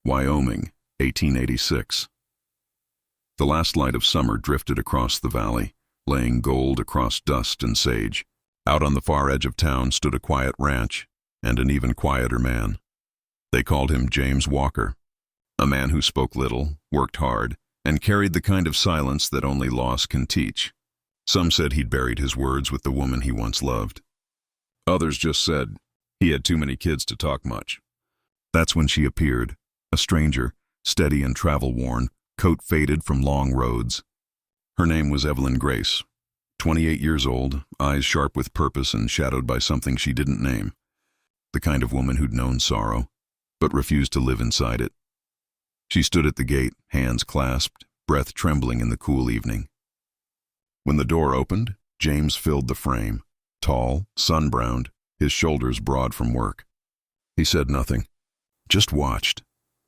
Wyoming, 1886. The last light of summer drifted across the valley, laying gold across dust and sage. Out on the far edge of town stood a quiet ranch, and an even quieter man. They called him James Walker, a man who spoke little, worked hard, and carried the kind of silence that only loss can teach. Some said he'd buried his words with the woman he once loved. Others just said he had too many kids to talk much. That's when she appeared, a stranger, steady and travel-worn, coat faded from long roads. Her name was Evelyn Grace, 28 years old, eyes sharp with purpose and shadowed by something she didn't name. The kind of woman who'd known sorrow, but refused to live inside it. She stood at the gate, hands clasped, breath trembling in the cool evening. When the door opened, James filled the frame, tall, sun-browned, his shoulders broad from work. He said nothing, just watched.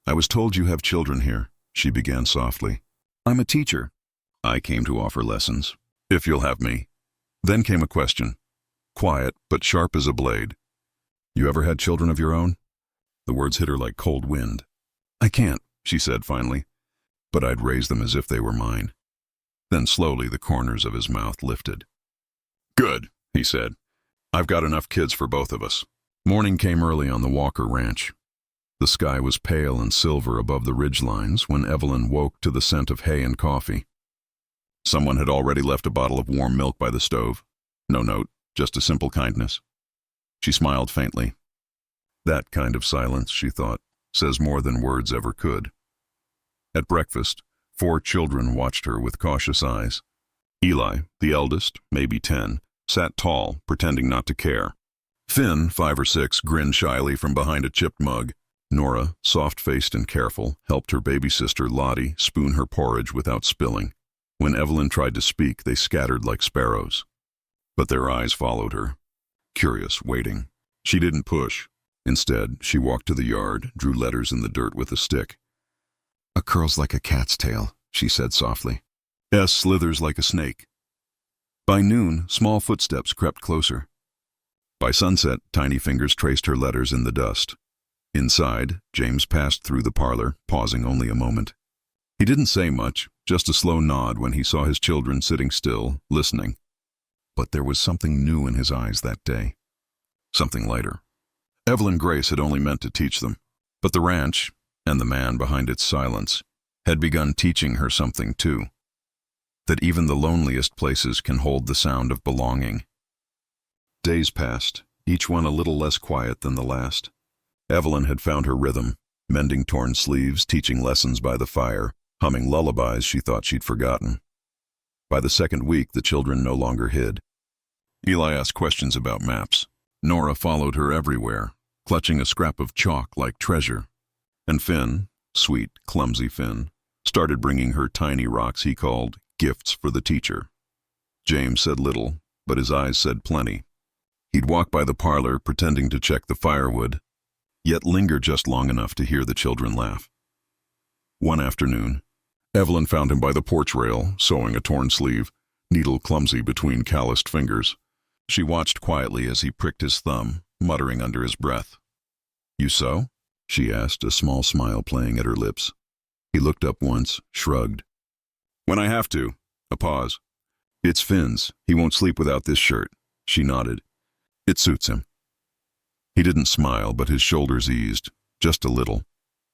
"I was told you have children here," she began softly. "I'm a teacher. I came to offer lessons, if you'll have me." Then came a question, quiet but sharp as a blade. "You ever had children of your own?" The words hit her like cold wind. "I can't," she said finally, "but I'd raise them as if they were mine." Then slowly the corners of his mouth lifted. "Good," he said. "I've got enough kids for both of us." Morning came early on the Walker Ranch. The sky was pale and silver above the ridgelines when Evelyn woke to the scent of hay and coffee. Someone had already left a bottle of warm milk by the stove. No note, just a simple kindness. She smiled faintly. That kind of silence, she thought, says more than words ever could. At breakfast, 4 children watched her with cautious eyes. Eli, the eldest, maybe 10, sat tall, pretending not to care. Finn, 5 or 6, grinned shyly from behind a chipped mug. Nora, soft-faced and careful, helped her baby sister Lottie spoon her porridge without spilling. When Evelyn tried to speak, they scattered like sparrows. But their eyes followed her, curious, waiting. She didn't push. Instead, she walked to the yard, drew letters in the dirt with a stick. "A curl's like a cat's tail," she said softly. "S slithers like a snake." By noon, small footsteps crept closer. By sunset, tiny fingers traced her letters in the dust. Inside, James passed through the parlor, pausing only a moment. He didn't say much, just a slow nod when he saw his children sitting still, listening. But there was something new in his eyes that day. Something lighter. Evelyn Grace had only meant to teach them, but the ranch, and the man behind its silence, had begun teaching her something too. That even the loneliest places can hold the sound of belonging. Days passed, each one a little less quiet than the last. Evelyn had found her rhythm, mending torn sleeves, teaching lessons by the fire, humming lullabies she thought she'd forgotten. By the second week, the children no longer hid. Eli asked questions about maps. Nora followed her everywhere, clutching a scrap of chalk like treasure. And Finn, sweet, clumsy Finn, started bringing her tiny rocks he called gifts for the teacher. James said little, but his eyes said plenty. He'd walk by the parlor, pretending to check the firewood, yet linger just long enough to hear the children laugh. One afternoon, Evelyn found him by the porch rail, sewing a torn sleeve, needle clumsy between calloused fingers. She watched quietly as he pricked his thumb, muttering under his breath. "You sew?" she asked, a small smile playing at her lips. He looked up once, shrugged. "When I have to." A pause. "It's Finn's. He won't sleep without this shirt." She nodded. "It suits him." He didn't smile, but his shoulders eased, just a little.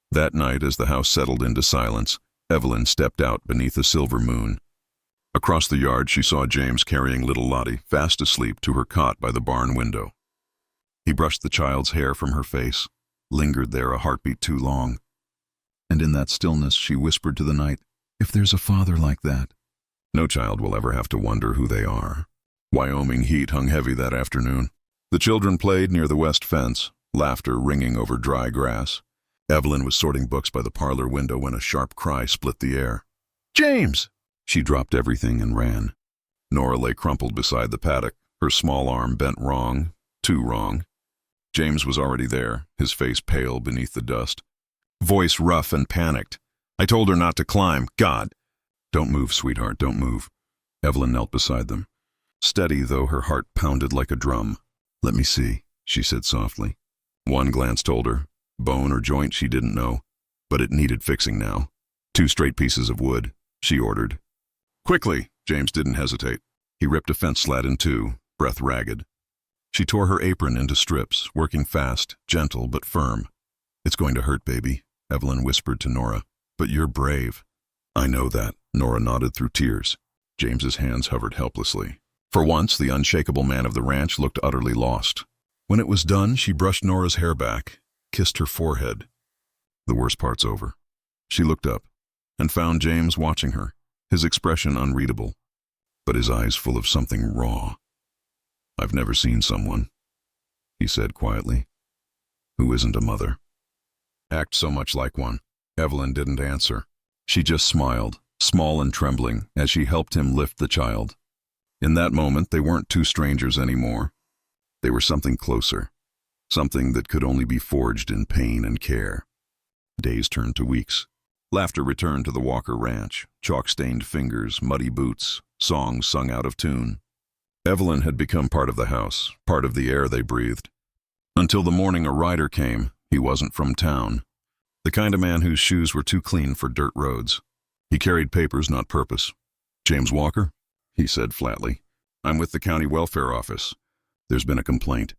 That night, as the house settled into silence, Evelyn stepped out beneath a silver moon. Across the yard, she saw James carrying little Lottie, fast asleep, to her cot by the barn window. He brushed the child's hair from her face, lingered there a heartbeat too long. And in that stillness, she whispered to the night, "If there's a father like that, no child will ever have to wonder who they are." Wyoming heat hung heavy that afternoon. The children played near the west fence, laughter ringing over dry grass. Evelyn was sorting books by the parlor window when a sharp cry split the air. "James!" She dropped everything and ran. Nora lay crumpled beside the paddock, her small arm bent wrong, too wrong. James was already there, his face pale beneath the dust. Voice rough and panicked. "I told her not to climb. God!" "Don't move, sweetheart, don't move." Evelyn knelt beside them. Steady, though her heart pounded like a drum. "Let me see," she said softly. One glance told her. Bone or joint she didn't know. but it needed fixing now. 2 straight pieces of wood, she ordered. Quickly! James didn't hesitate. He ripped a fence slat in 2, breath ragged. She tore her apron into strips, working fast, gentle but firm. It's going to hurt, baby, Evelyn whispered to Nora. But you're brave. I know that, Nora nodded through tears. James's hands hovered helplessly. For once, the unshakable man of the ranch looked utterly lost. When it was done, she brushed Nora's hair back, kissed her forehead. The worst part's over. She looked up and found James watching her, his expression unreadable, but his eyes full of something raw. I've never seen someone, he said quietly, who isn't a mother. Act so much like one. Evelyn didn't answer. She just smiled, small and trembling, as she helped him lift the child. In that moment, they weren't 2 strangers anymore. They were something closer, something that could only be forged in pain and care. Days turned to weeks. Laughter returned to the Walker Ranch, chalk-stained fingers, muddy boots, songs sung out of tune. Evelyn had become part of the house, part of the air they breathed. Until the morning a rider came. He wasn't from town. The kind of man whose shoes were too clean for dirt roads. He carried papers, not purpose. James Walker? He said flatly. I'm with the county welfare office. There's been a complaint.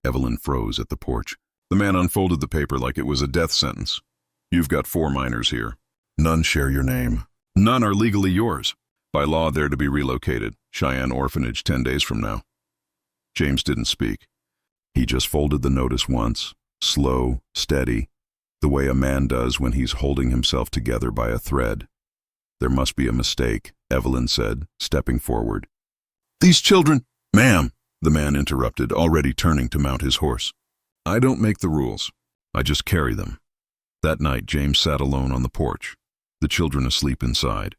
Evelyn froze at the porch. The man unfolded the paper like it was a death sentence. You've got 4 minors here. None share your name. None are legally yours. By law, they're to be relocated. Cheyenne Orphanage 10 days from now. James didn't speak. He just folded the notice once, slow, steady, the way a man does when he's holding himself together by a thread. There must be a mistake, Evelyn said, stepping forward. These children— Ma'am, the man interrupted, already turning to mount his horse. I don't make the rules. I just carry them. That night, James sat alone on the porch, the children asleep inside.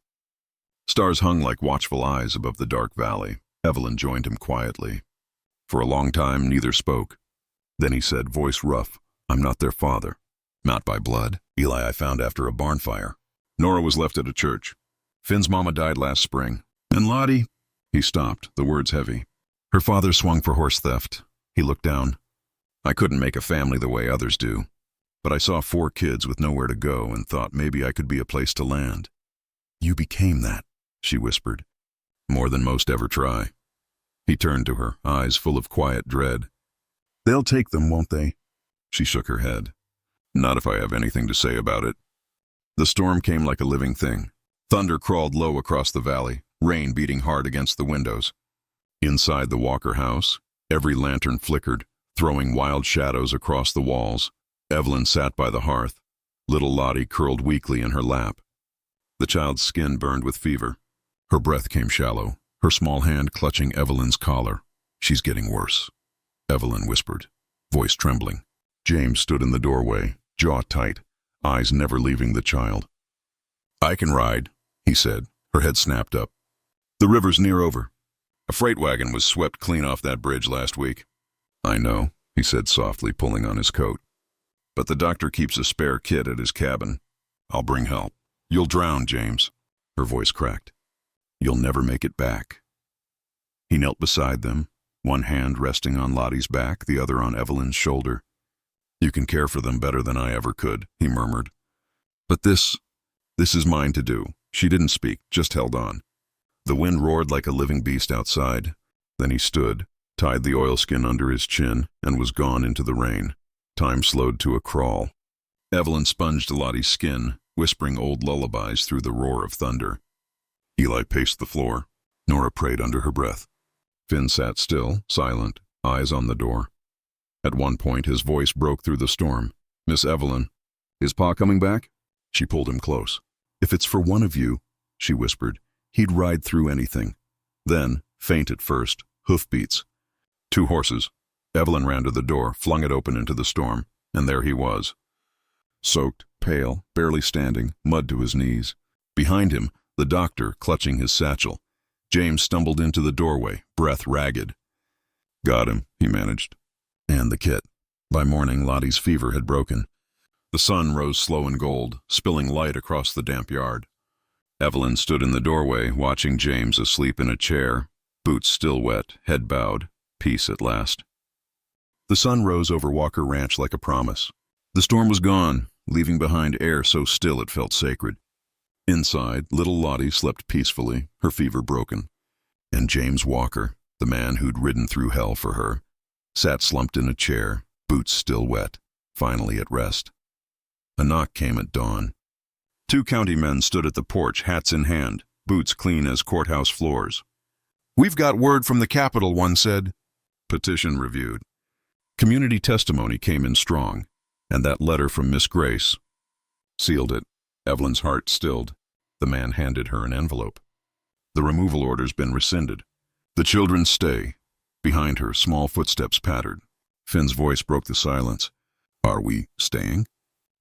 Stars hung like watchful eyes above the dark valley. Evelyn joined him quietly. For a long time, neither spoke. Then he said, voice rough, I'm not their father. Not by blood. Eli I found after a barn fire. Nora was left at a church. Finn's mama died last spring. And Lottie— He stopped, the words heavy. Her father swung for horse theft. He looked down. I couldn't make a family the way others do. But I saw 4 kids with nowhere to go and thought maybe I could be a place to land. You became that, she whispered. More than most ever try. He turned to her, eyes full of quiet dread. They'll take them, won't they? She shook her head. Not if I have anything to say about it. The storm came like a living thing. Thunder crawled low across the valley, rain beating hard against the windows. Inside the Walker house, every lantern flickered, throwing wild shadows across the walls. Evelyn sat by the hearth. Little Lottie curled weakly in her lap. The child's skin burned with fever. Her breath came shallow, her small hand clutching Evelyn's collar. She's getting worse, Evelyn whispered, voice trembling. James stood in the doorway, jaw tight, eyes never leaving the child. I can ride, he said, her head snapped up. The river's near over. A freight wagon was swept clean off that bridge last week. I know, he said softly, pulling on his coat. But the doctor keeps a spare kit at his cabin. I'll bring help. You'll drown, James. Her voice cracked. You'll never make it back. He knelt beside them, one hand resting on Lottie's back, the other on Evelyn's shoulder. You can care for them better than I ever could, he murmured. But this is mine to do. She didn't speak, just held on. The wind roared like a living beast outside. Then he stood, tied the oilskin under his chin, and was gone into the rain. Time slowed to a crawl. Evelyn sponged Lottie's skin, whispering old lullabies through the roar of thunder. Eli paced the floor. Nora prayed under her breath. Finn sat still, silent, eyes on the door. At one point, his voice broke through the storm. Miss Evelyn, is Pa coming back? She pulled him close. If it's for one of you, she whispered, he'd ride through anything. Then, faint at first, hoofbeats. 2 horses. Evelyn ran to the door, flung it open into the storm, and there he was. Soaked, pale, barely standing, mud to his knees. Behind him, the doctor clutching his satchel. James stumbled into the doorway, breath ragged. Got him, he managed. And the kit. By morning, Lottie's fever had broken. The sun rose slow and gold, spilling light across the damp yard. Evelyn stood in the doorway, watching James asleep in a chair, boots still wet, head bowed, peace at last. The sun rose over Walker Ranch like a promise. The storm was gone, leaving behind air so still it felt sacred. Inside, little Lottie slept peacefully, her fever broken. And James Walker, the man who'd ridden through hell for her, sat slumped in a chair, boots still wet, finally at rest. A knock came at dawn. 2 county men stood at the porch, hats in hand, boots clean as courthouse floors. "We've got word from the Capitol," one said. Petition reviewed. Community testimony came in strong, and that letter from Miss Grace sealed it. Evelyn's heart stilled. The man handed her an envelope. "The removal order's been rescinded. The children stay." Behind her, small footsteps pattered. Finn's voice broke the silence. "Are we staying?"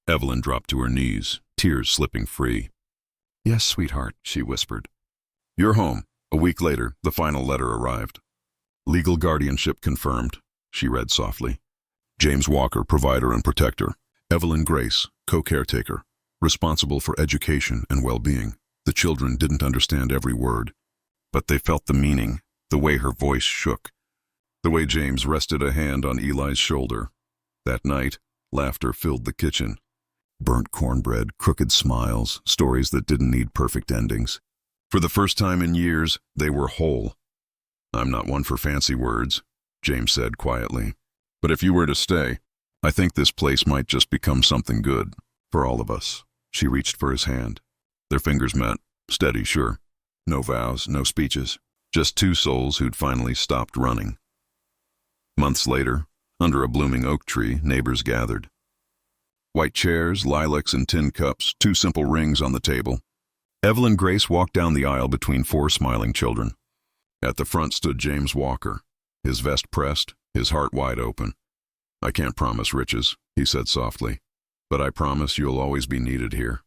Evelyn dropped to her knees, tears slipping free. "Yes, sweetheart," she whispered. "You're home." A week later, the final letter arrived. "Legal guardianship confirmed," she read softly. "James Walker, provider and protector. Evelyn Grace, co-caretaker, responsible for education and well-being." The children didn't understand every word, but they felt the meaning, the way her voice shook, the way James rested a hand on Eli's shoulder. That night, laughter filled the kitchen. Burnt cornbread, crooked smiles, stories that didn't need perfect endings. For the first time in years, they were whole. "I'm not one for fancy words," James said quietly. "But if you were to stay, I think this place might just become something good, for all of us." She reached for his hand. Their fingers met, steady, sure. No vows, no speeches, just 2 souls who'd finally stopped running. Months later, under a blooming oak tree, neighbors gathered. White chairs, lilacs and tin cups, 2 simple rings on the table. Evelyn Grace walked down the aisle between 4 smiling children. At the front stood James Walker, his vest pressed, his heart wide open. "I can't promise riches," he said softly, "but I promise you'll always be needed here."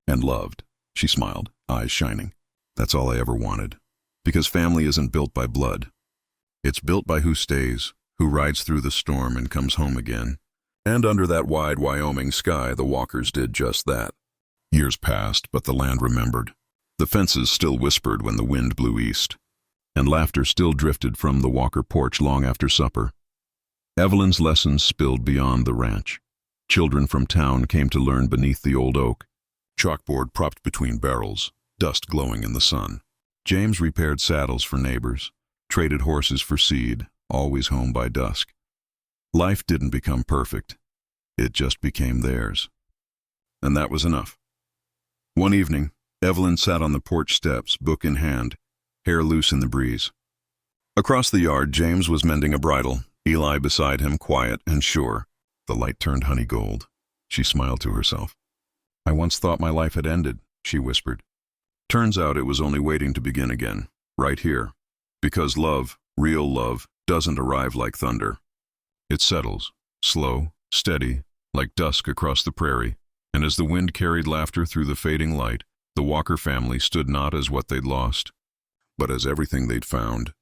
"And loved," she smiled, eyes shining. "That's all I ever wanted. Because family isn't built by blood. It's built by who stays, who rides through the storm and comes home again." And under that wide Wyoming sky, the Walkers did just that. Years passed, but the land remembered. The fences still whispered when the wind blew east, and laughter still drifted from the Walker porch long after supper. Evelyn's lessons spilled beyond the ranch. Children from town came to learn beneath the old oak, chalkboard propped between barrels, dust glowing in the sun. James repaired saddles for neighbors, traded horses for seed, always home by dusk. Life didn't become perfect. It just became theirs. And that was enough. One evening, Evelyn sat on the porch steps, book in hand, hair loose in the breeze. Across the yard, James was mending a bridle, Eli beside him, quiet and sure. The light turned honey gold. She smiled to herself. "I once thought my life had ended," she whispered. "Turns out it was only waiting to begin again, right here. Because love, real love, doesn't arrive like thunder. It settles, slow, steady, like dusk across the prairie, and as the wind carried laughter through the fading light, the Walker family stood not as what they'd lost, but as everything they'd found.